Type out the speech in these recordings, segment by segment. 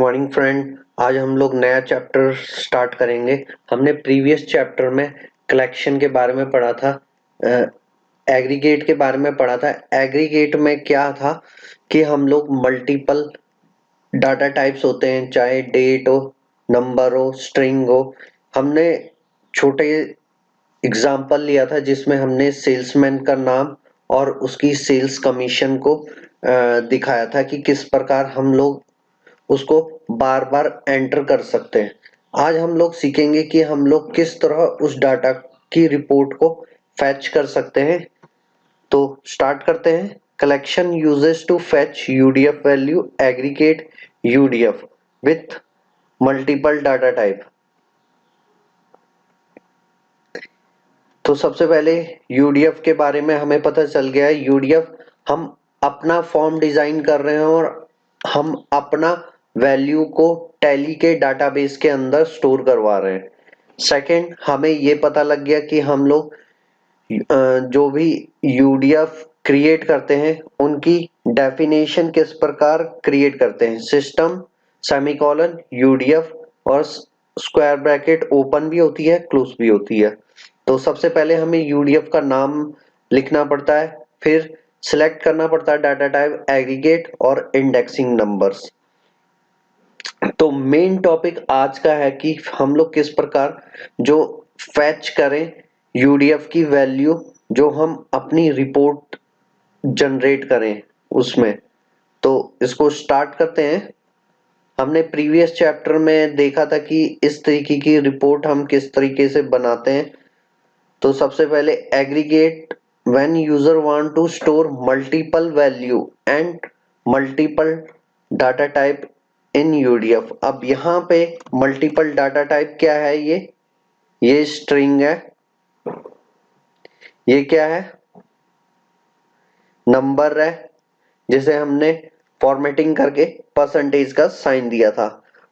Morning friend. आज हम लोग नया चैप्टर स्टार्ट करेंगे। हमने प्रीवियस चैप्टर में कलेक्शन के बारे में पढ़ा था, एग्रीगेट के बारे में पढ़ा था। एग्रीगेट में क्या था कि हम लोग मल्टीपल डाटा टाइप्स होते हैं, चाहे डेट हो, नंबर हो, स्ट्रिंग हो। हमने छोटे एग्जाम्पल लिया था जिसमें हमने सेल्समैन का नाम और उसकी सेल्स कमीशन को दिखाया था कि किस प्रकार हम लोग उसको बार बार एंटर कर सकते हैं। आज हम लोग सीखेंगे कि हम लोग किस तरह उस डाटा की रिपोर्ट को फैच कर सकते हैं। तो स्टार्ट करते हैं। Collection uses to fetch UDF value aggregate UDF with multiple data type. तो सबसे पहले यूडीएफ के बारे में हमें पता चल गया है। यूडीएफ हम अपना फॉर्म डिजाइन कर रहे हैं और हम अपना वैल्यू को टैली के डेटाबेस के अंदर स्टोर करवा रहे हैं। सेकंड, हमें ये पता लग गया कि हम लोग जो भी यूडीएफ क्रिएट करते हैं उनकी डेफिनेशन किस प्रकार क्रिएट करते हैं। सिस्टम सेमीकोलन यूडीएफ और स्क्वायर ब्रैकेट ओपन भी होती है, क्लोज भी होती है। तो सबसे पहले हमें यूडीएफ का नाम लिखना पड़ता है, फिर सिलेक्ट करना पड़ता है डाटा टाइप एग्रीगेट और इंडेक्सिंग नंबर्स। तो मेन टॉपिक आज का है कि हम लोग किस प्रकार जो फैच करें यूडीएफ की वैल्यू जो हम अपनी रिपोर्ट जनरेट करें उसमें। तो इसको स्टार्ट करते हैं। हमने प्रीवियस चैप्टर में देखा था कि इस तरीके की रिपोर्ट हम किस तरीके से बनाते हैं। तो सबसे पहले aggregate when user want to store multiple value and multiple data type in UDF. अब यहाँ पे मल्टीपल डाटा टाइप क्या है? ये स्ट्रिंग है, ये क्या है? नंबर है जिसे हमने फॉर्मेटिंग करके परसेंटेज का साइन दिया था।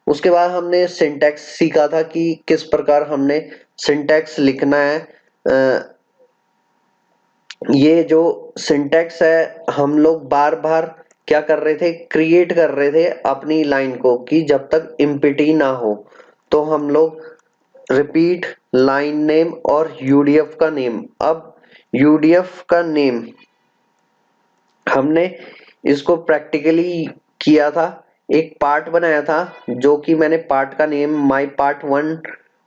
उसके बाद हमने सिंटैक्स सीखा था कि किस प्रकार हमने सिंटैक्स लिखना है। ये जो सिंटैक्स है हम लोग बार बार क्या कर रहे थे, क्रिएट कर रहे थे अपनी लाइन को कि जब तक एम्प्टी ना हो। तो हम लोग रिपीट लाइन नेम और यूडीएफ का नेम। अब यूडीएफ का नेम हमने इसको प्रैक्टिकली किया था, एक पार्ट बनाया था जो कि मैंने पार्ट का नेम माय पार्ट 1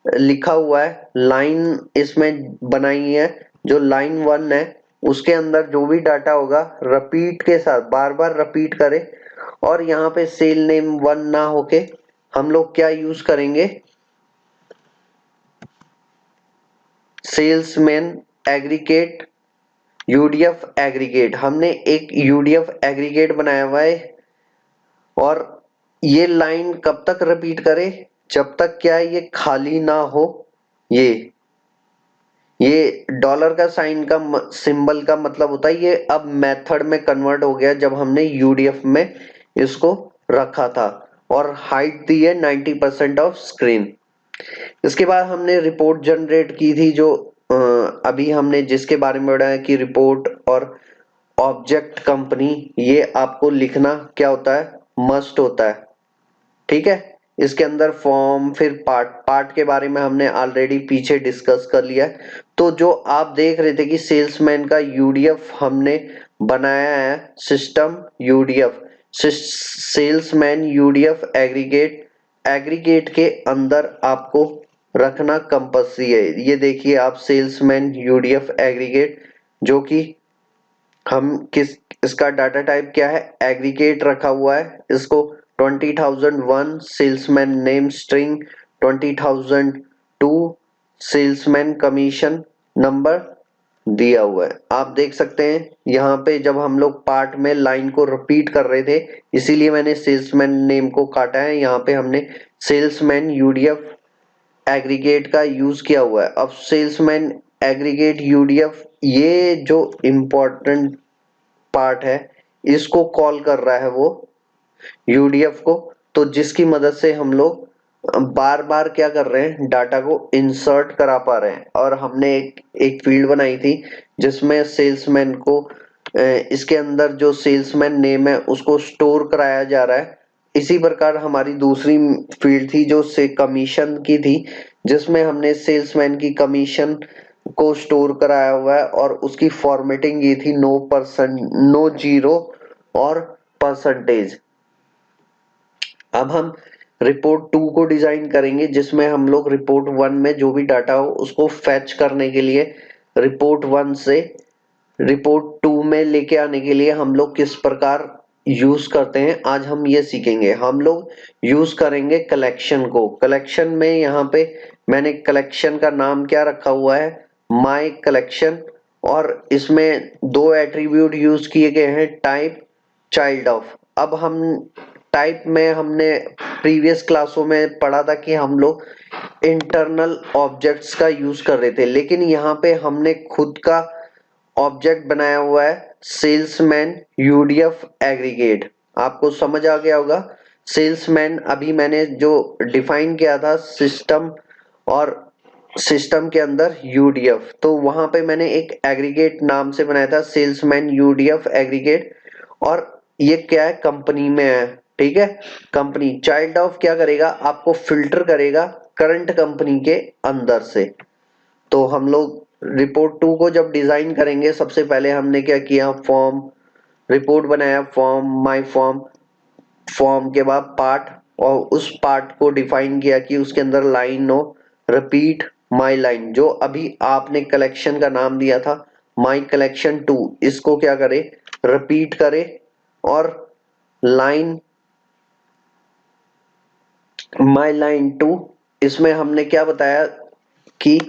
लिखा हुआ है। लाइन इसमें बनाई है, जो लाइन 1 है उसके अंदर जो भी डाटा होगा रिपीट के साथ बार बार रिपीट करें। और यहाँ पे सेल नेम 1 ना होके हम लोग क्या यूज करेंगे, सेल्समैन एग्रीगेट यूडीएफ एग्रीगेट। हमने एक यूडीएफ एग्रीगेट बनाया हुआ है और ये लाइन कब तक रिपीट करे, जब तक क्या ये खाली ना हो। ये डॉलर का साइन का सिंबल का मतलब होता है ये अब मेथड में कन्वर्ट हो गया जब हमने यूडीएफ में इसको रखा था। और हाइट दी है 90% ऑफ स्क्रीन। इसके बाद हमने रिपोर्ट जनरेट की थी जो अभी हमने जिसके बारे में पढ़ा है कि रिपोर्ट और ऑब्जेक्ट कंपनी, ये आपको लिखना क्या होता है, मस्ट होता है। ठीक है, इसके अंदर फॉर्म फिर पार्ट के बारे में हमने ऑलरेडी पीछे डिस्कस कर लिया है। तो जो आप देख रहे थे कि सेल्समैन का यूडीएफ हमने बनाया है, system UDF salesman UDF aggregate. Aggregate के अंदर आपको रखना कंपल्सरी है। ये देखिए आप सेल्समैन यूडीएफ एग्रीगेट, जो कि हम किस इसका डाटा टाइप क्या है, एग्रीगेट रखा हुआ है। इसको 20,001 salesman name string, 20,002 salesman commission number दिया हुआ है। आप देख सकते हैं यहाँ पे जब हम लोग पार्ट में लाइन को रिपीट कर रहे थे इसीलिए मैंने सेल्समैन नेम को काटा है। यहाँ पे हमने सेल्समैन यूडीएफ एग्रीगेट का यूज किया हुआ है। अब सेल्समैन एग्रीगेट यूडीएफ, ये जो इम्पोर्टेंट पार्ट है इसको कॉल कर रहा है वो यूडीएफ को। तो जिसकी मदद से हम लोग बार बार क्या कर रहे हैं, डाटा को इंसर्ट करा पा रहे हैं। और हमने एक फील्ड बनाई थी जिसमें सेल्समैन को इसके अंदर जो सेल्समैन नेम है उसको स्टोर कराया जा रहा है इसी प्रकार हमारी दूसरी फील्ड थी जो से कमीशन की थी, जिसमें हमने सेल्समैन की कमीशन को स्टोर कराया हुआ है और उसकी फॉर्मेटिंग ये थी नो जीरो और परसेंटेज। अब हम रिपोर्ट 2 को डिजाइन करेंगे, जिसमें हम लोग रिपोर्ट 1 में जो भी डाटा हो उसको फैच करने के लिए रिपोर्ट 1 से रिपोर्ट 2 में लेके आने के लिए हम लोग किस प्रकार यूज करते हैं, आज हम ये सीखेंगे। हम लोग यूज करेंगे कलेक्शन को। कलेक्शन में यहाँ पे मैंने कलेक्शन का नाम क्या रखा हुआ है, माय कलेक्शन, और इसमें दो एट्रीब्यूट यूज किए गए हैं, टाइप, चाइल्ड ऑफ। अब हम टाइप में हमने प्रीवियस क्लासों में पढ़ा था कि हम लोग इंटरनल ऑब्जेक्ट्स का यूज कर रहे थे, लेकिन यहाँ पे हमने खुद का ऑब्जेक्ट बनाया हुआ है, सेल्समैन यूडीएफ एग्रीगेट। आपको समझ आ गया होगा। सेल्समैन अभी मैंने जो डिफाइन किया था सिस्टम, और सिस्टम के अंदर यूडीएफ, तो वहां पे मैंने एक एग्रीगेट नाम से बनाया था, सेल्समैन यूडीएफ एग्रीगेट। और ये क्या है, कंपनी में है, ठीक है, कंपनी। चाइल्ड ऑफ क्या करेगा, आपको फिल्टर करेगा करंट कंपनी के अंदर से। तो हम लोग रिपोर्ट 2 को जब डिजाइन करेंगे, सबसे पहले हमने क्या किया, फॉर्म, रिपोर्ट बनाया, फॉर्म, माय फॉर्म, फॉर्म के बाद पार्ट, और उस पार्ट को डिफाइन किया कि उसके अंदर लाइन हो, रिपीट माय लाइन, जो अभी आपने कलेक्शन का नाम दिया था माय कलेक्शन 2, इसको क्या करे, रिपीट करे। और लाइन, माय लाइन 2, इसमें हमने क्या बताया कि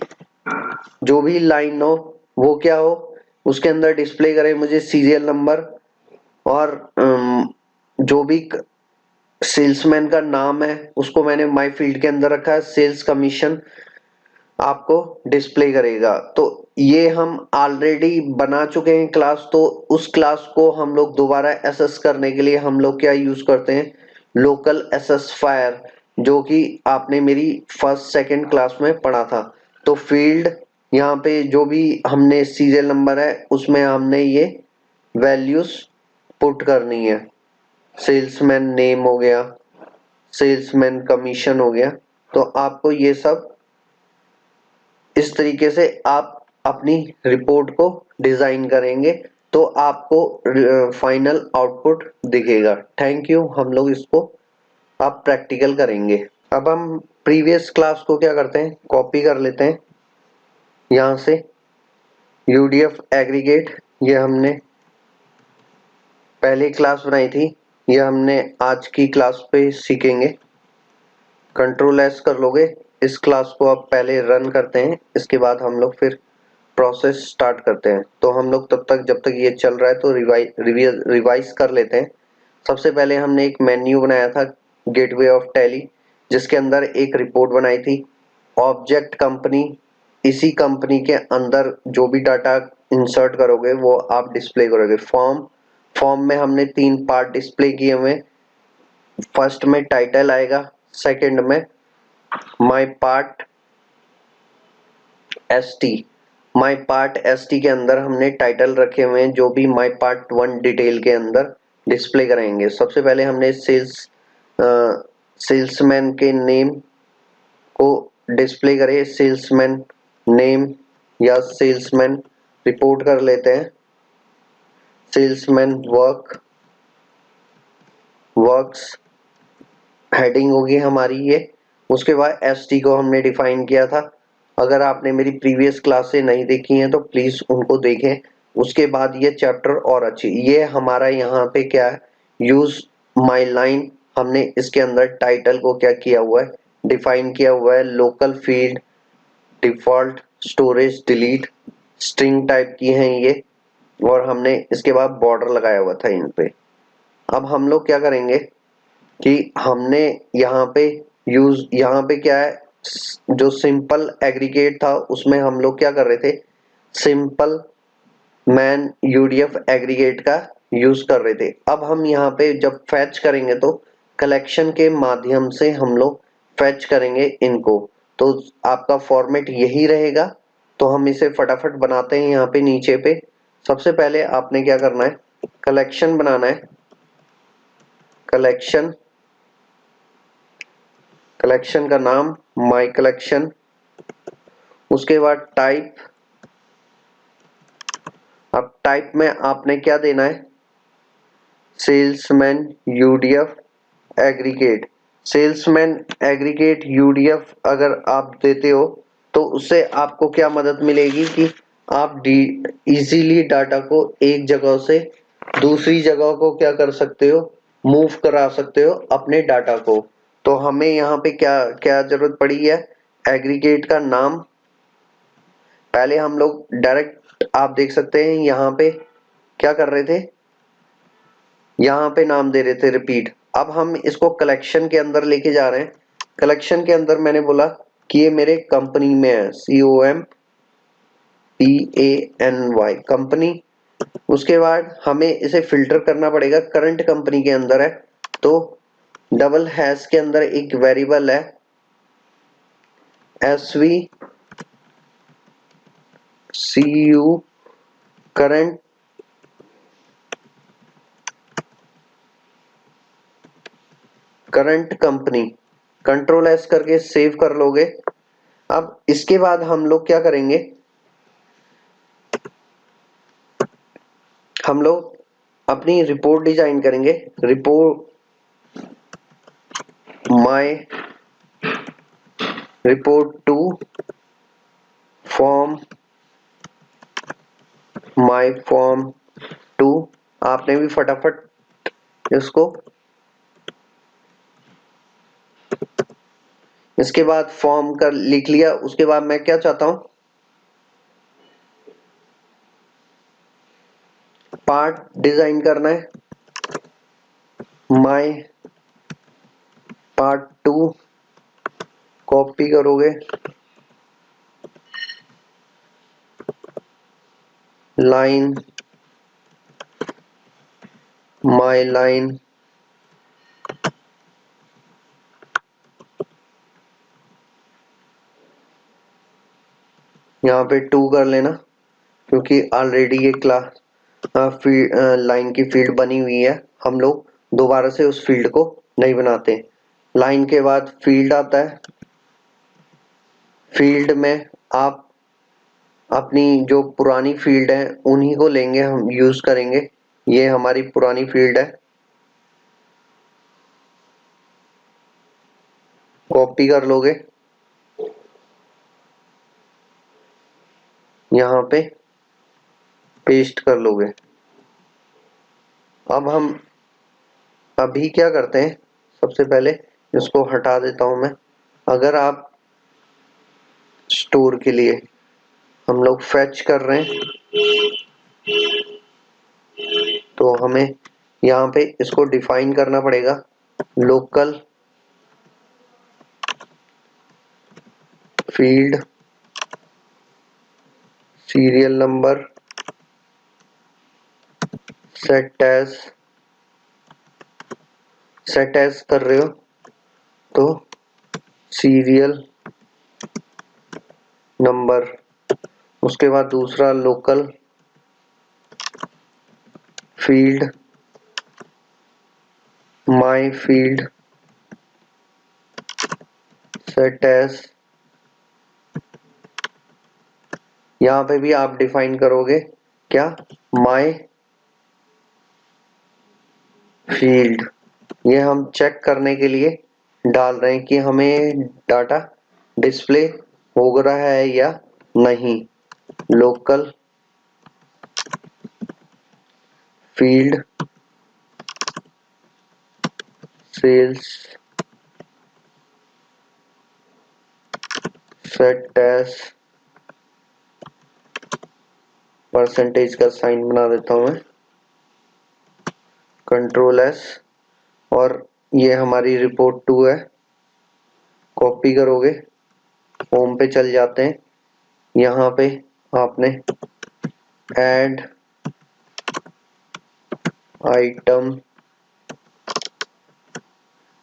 जो भी लाइन हो वो क्या हो, उसके अंदर डिस्प्ले करे मुझे सीरियल नंबर, और जो भी सेल्समैन का नाम है उसको मैंने माय फील्ड के अंदर रखा है, सेल्स कमीशन आपको डिस्प्ले करेगा। तो ये हम ऑलरेडी बना चुके हैं क्लास, तो उस क्लास को हम लोग दोबारा एसेस करने के लिए हम लोग क्या यूज करते हैं, लोकल एसेस फायर, जो कि आपने मेरी फर्स्ट सेकंड क्लास में पढ़ा था। तो फील्ड, यहाँ पे जो भी हमने सीरियल नंबर है उसमें हमने ये वैल्यूज पुट करनी है, सेल्समैन नेम हो गया, सेल्समैन कमीशन हो गया। तो आपको ये सब इस तरीके से आप अपनी रिपोर्ट को डिजाइन करेंगे, तो आपको फाइनल आउटपुट दिखेगा। Thank you. हम लोग इसको अब प्रैक्टिकल करेंगे। अब हम प्रीवियस क्लास को क्या करते हैं, कॉपी कर लेते हैं यहाँ से, यूडीएफ एग्रीगेट, ये हमने पहली क्लास बनाई थी, ये हमने आज की क्लास पे सीखेंगे। कंट्रोल एस कर लोगे। इस क्लास को आप पहले रन करते हैं, इसके बाद हम लोग फिर प्रोसेस स्टार्ट करते हैं। तो हम लोग तब तक, जब तक ये चल रहा है, तो रिवाइज कर लेते हैं। सबसे पहले हमने एक मेन्यू बनाया था, गेटवे ऑफ टैली, जिसके अंदर एक रिपोर्ट बनाई थी, ऑब्जेक्ट कंपनी। इसी कंपनी के अंदर जो भी डाटा इंसर्ट करोगे वो आप डिस्प्ले करोगे। फॉर्म, फॉर्म में हमने 3 पार्ट डिस्प्ले किए हुए। फर्स्ट में टाइटल आएगा, सेकंड में my part ST, my part ST के अंदर हमने टाइटल रखे हुए हैं, जो भी माय पार्ट 1 डिटेल के अंदर डिस्प्ले करेंगे। सबसे पहले हमने सेल्समैन के नेम को डिस्प्ले करे, सेल्समैन नेम या सेल्समैन रिपोर्ट कर लेते हैं, सेल्समैन वर्क्स हेडिंग होगी हमारी ये। उसके बाद एसटी को हमने डिफाइन किया था। अगर आपने मेरी प्रीवियस क्लासें नहीं देखी हैं तो प्लीज उनको देखें। उसके बाद ये चैप्टर और अच्छी, ये हमारा यहाँ पे क्या है, यूज माय लाइन, हमने इसके अंदर टाइटल को क्या किया हुआ है, डिफाइन किया हुआ है, local field, default, storage, delete, string type की हैं ये, और हमने इसके बाद बॉर्डर लगाया हुआ था इन पे। अब हम लोग क्या करेंगे कि हमने यहाँ पे क्या है, जो सिंपल एग्रीगेट था उसमें हम लोग क्या कर रहे थे, सिंपल मैन यूडीएफ एग्रीगेट का यूज कर रहे थे। अब हम यहाँ पे जब फैच करेंगे तो कलेक्शन के माध्यम से हम लोग फैच करेंगे इनको, तो आपका फॉर्मेट यही रहेगा। तो हम इसे फटाफट बनाते हैं। यहाँ पे नीचे पे सबसे पहले आपने क्या करना है, कलेक्शन बनाना है, कलेक्शन कलेक्शन का नाम माय कलेक्शन, उसके बाद टाइप। अब टाइप में आपने क्या देना है, salesman UDF aggregate. Salesman aggregate UDF अगर आप देते हो तो उससे आपको क्या मदद मिलेगी कि आप इजीली डाटा को एक जगह से दूसरी जगह को क्या कर सकते हो, मूव करा सकते हो अपने डाटा को। तो हमें यहाँ पे क्या क्या जरूरत पड़ी है, एग्रीगेट का नाम। पहले हम लोग डायरेक्ट आप देख सकते हैं यहाँ पे क्या कर रहे थे, यहाँ पे नाम दे रहे थे रिपीट। अब हम इसको कलेक्शन के अंदर लेके जा रहे हैं। कलेक्शन के अंदर मैंने बोला कि ये मेरे कंपनी में है, COMPANY कंपनी। उसके बाद हमें इसे फिल्टर करना पड़ेगा, करंट कंपनी के अंदर है तो डबल हैश के अंदर एक वेरिएबल है SVCU current company, control S करके सेव कर लोगे। अब इसके बाद हम लोग क्या करेंगे, हम लोग अपनी रिपोर्ट डिजाइन करेंगे। Report my report two form my form two. आपने भी फटाफट इसको, इसके बाद फॉर्म कर लिख लिया। उसके बाद मैं क्या चाहता हूं, पार्ट डिजाइन करना है, माय पार्ट टू कॉपी करोगे, लाइन माय लाइन यहाँ पे 2 कर लेना क्योंकि ऑलरेडी ये क्लास लाइन की फील्ड बनी हुई है, हम लोग दोबारा से उस फील्ड को नहीं बनाते। लाइन के बाद फील्ड आता है, फील्ड में आप अपनी जो पुरानी फील्ड है उन्हीं को लेंगे, हम यूज करेंगे। ये हमारी पुरानी फील्ड है, कॉपी कर लोगे, यहाँ पे पेस्ट कर लोगे। अब हम अभी क्या करते हैं, सबसे पहले इसको हटा देता हूं मैं। अगर आप स्टोर के लिए हम लोग फेच कर रहे हैं तो हमें यहाँ पे इसको डिफाइन करना पड़ेगा, local field serial number set as कर रहे हो तो सीरियल नंबर। उसके बाद दूसरा local field my field set as, यहाँ पे भी आप डिफाइन करोगे क्या, माय फील्ड। ये हम चेक करने के लिए डाल रहे हैं कि हमें डाटा डिस्प्ले हो रहा है या नहीं। Local field sales set as, percentage का साइन बना देता हूं मैं, कंट्रोल एस। और ये हमारी रिपोर्ट 2 है, कॉपी करोगे, होम पे चल जाते हैं। यहाँ पे आपने ऐड आइटम,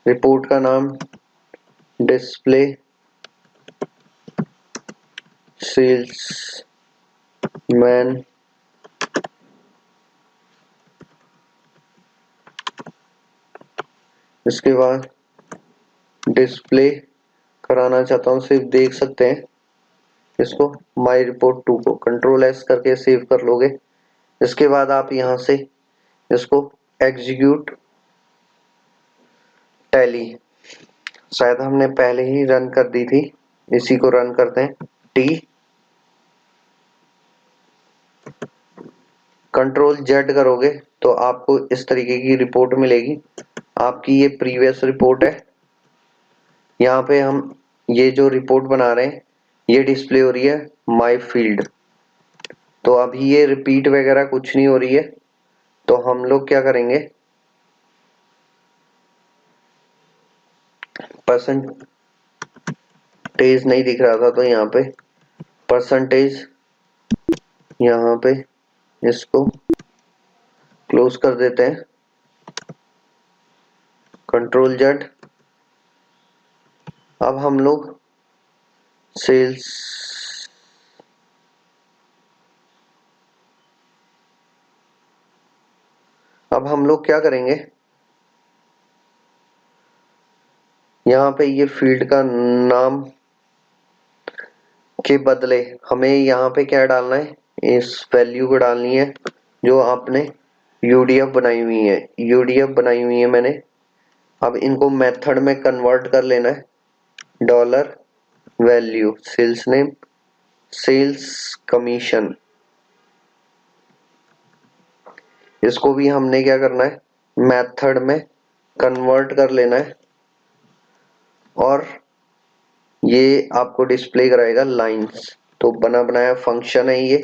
रिपोर्ट का नाम डिस्प्ले सेल्स मैन, इसके बाद डिस्प्ले कराना चाहता हूँ, सिर्फ देख सकते हैं इसको। माई रिपोर्ट 2 को कंट्रोल एस करके सेव कर लोगे। इसके बाद आप यहाँ से इसको एग्जीक्यूट टैली, शायद हमने पहले ही रन कर दी थी, इसी को रन करते हैं। टी कंट्रोल जेड करोगे तो आपको इस तरीके की रिपोर्ट मिलेगी। आपकी ये प्रीवियस रिपोर्ट है। यहाँ पे हम ये जो रिपोर्ट बना रहे हैं ये डिस्प्ले हो रही है माय फील्ड। तो अभी ये रिपीट वगैरह कुछ नहीं हो रही है, तो हम लोग क्या करेंगे, परसेंटेज नहीं दिख रहा था तो यहाँ पे परसेंटेज, यहाँ पे इसको क्लोज कर देते हैं। Control Z. अब हम लोग सेल्स, अब हम लोग क्या करेंगे, यहाँ पे ये फील्ड का नाम के बदले हमें यहाँ पे क्या डालना है, इस वैल्यू को डालनी है जो आपने यूडीएफ बनाई हुई है। यूडीएफ बनाई हुई है मैंने। अब इनको मेथड में कन्वर्ट कर लेना है। Dollar value sales name sales commission, इसको भी हमने क्या करना है, मेथड में कन्वर्ट कर लेना है और ये आपको डिस्प्ले कराएगा लाइंस। तो बना बनाया फंक्शन है ये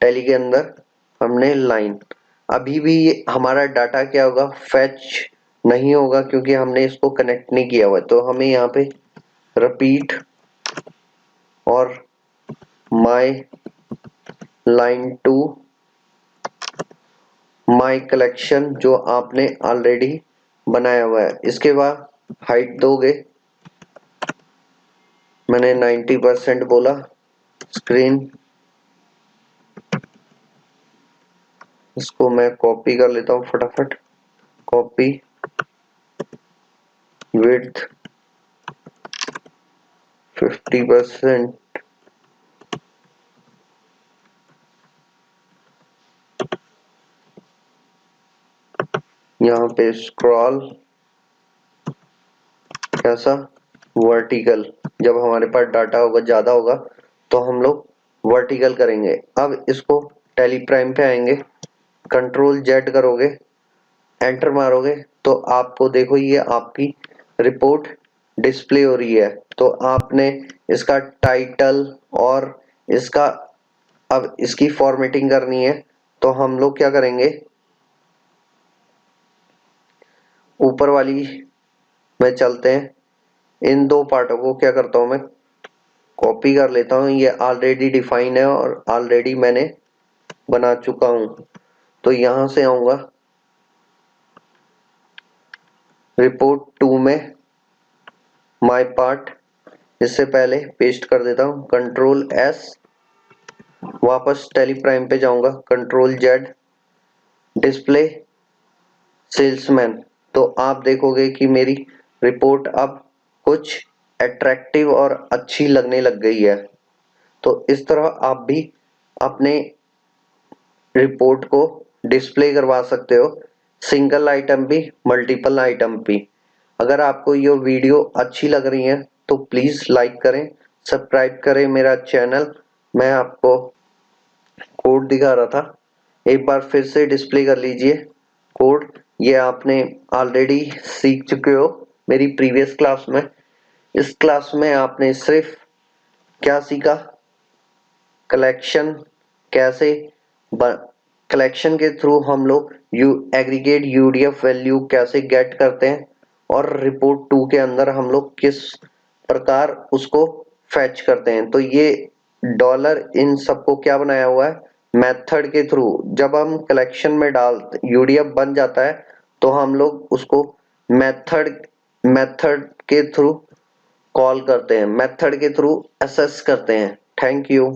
टैली के अंदर, हमने लाइन। अभी भी ये हमारा डाटा क्या होगा, फैच नहीं होगा क्योंकि हमने इसको कनेक्ट नहीं किया हुआ है। तो हमें यहाँ पे रिपीट और my line two my collection जो आपने ऑलरेडी बनाया हुआ है, इसके बाद हाइट दोगे, मैंने 90% बोला। स्क्रीन, इसको मैं कॉपी कर लेता हूँ फटाफट। कॉपी विड्थ 50%, यहाँ पे स्क्रॉल कैसा, वर्टिकल। जब हमारे पास डाटा होगा ज्यादा होगा तो हम लोग वर्टिकल करेंगे। अब इसको टैली प्राइम पे आएंगे, कंट्रोल जेड करोगे, एंटर मारोगे तो आपको देखो ये आपकी रिपोर्ट डिस्प्ले हो रही है। तो आपने इसका टाइटल और इसका, अब इसकी फॉर्मेटिंग करनी है। तो हम लोग क्या करेंगे, ऊपर वाली में चलते हैं। इन दो पार्टों को क्या करता हूं मैं, कॉपी कर लेता हूं। ये ऑलरेडी डिफाइन है और ऑलरेडी मैंने बना चुका हूं। तो यहां से आऊंगा रिपोर्ट 2 में माय पार्ट, इससे पहले पेस्ट कर देता हूं, कंट्रोल एस, वापस टैली प्राइम पे जाऊंगा, कंट्रोल जेड, डिस्प्ले सेल्समैन। तो आप देखोगे कि मेरी रिपोर्ट अब कुछ अट्रैक्टिव और अच्छी लगने लग गई है। तो इस तरह आप भी अपने रिपोर्ट को डिस्प्ले करवा सकते हो, सिंगल आइटम भी, मल्टीपल आइटम भी। अगर आपको ये वीडियो अच्छी लग रही है तो प्लीज लाइक करें, सब्सक्राइब करें मेरा चैनल। मैं आपको कोड दिखा रहा था, एक बार फिर से डिस्प्ले कर लीजिए कोड। ये आपने ऑलरेडी सीख चुके हो मेरी प्रीवियस क्लास में। इस क्लास में आपने सिर्फ क्या सीखा, कलेक्शन कैसे, कलेक्शन के थ्रू हम लोग एग्रीगेट यूडीएफ वैल्यू कैसे गेट करते हैं और रिपोर्ट 2 के अंदर हम लोग किस प्रकार उसको फैच करते हैं। तो ये डॉलर इन सबको क्या बनाया हुआ है, मेथड के थ्रू। जब हम कलेक्शन में डाल यूडीएफ बन जाता है तो हम लोग उसको मेथड मेथड के थ्रू कॉल करते हैं, मेथड के थ्रू असेस करते हैं। Thank you.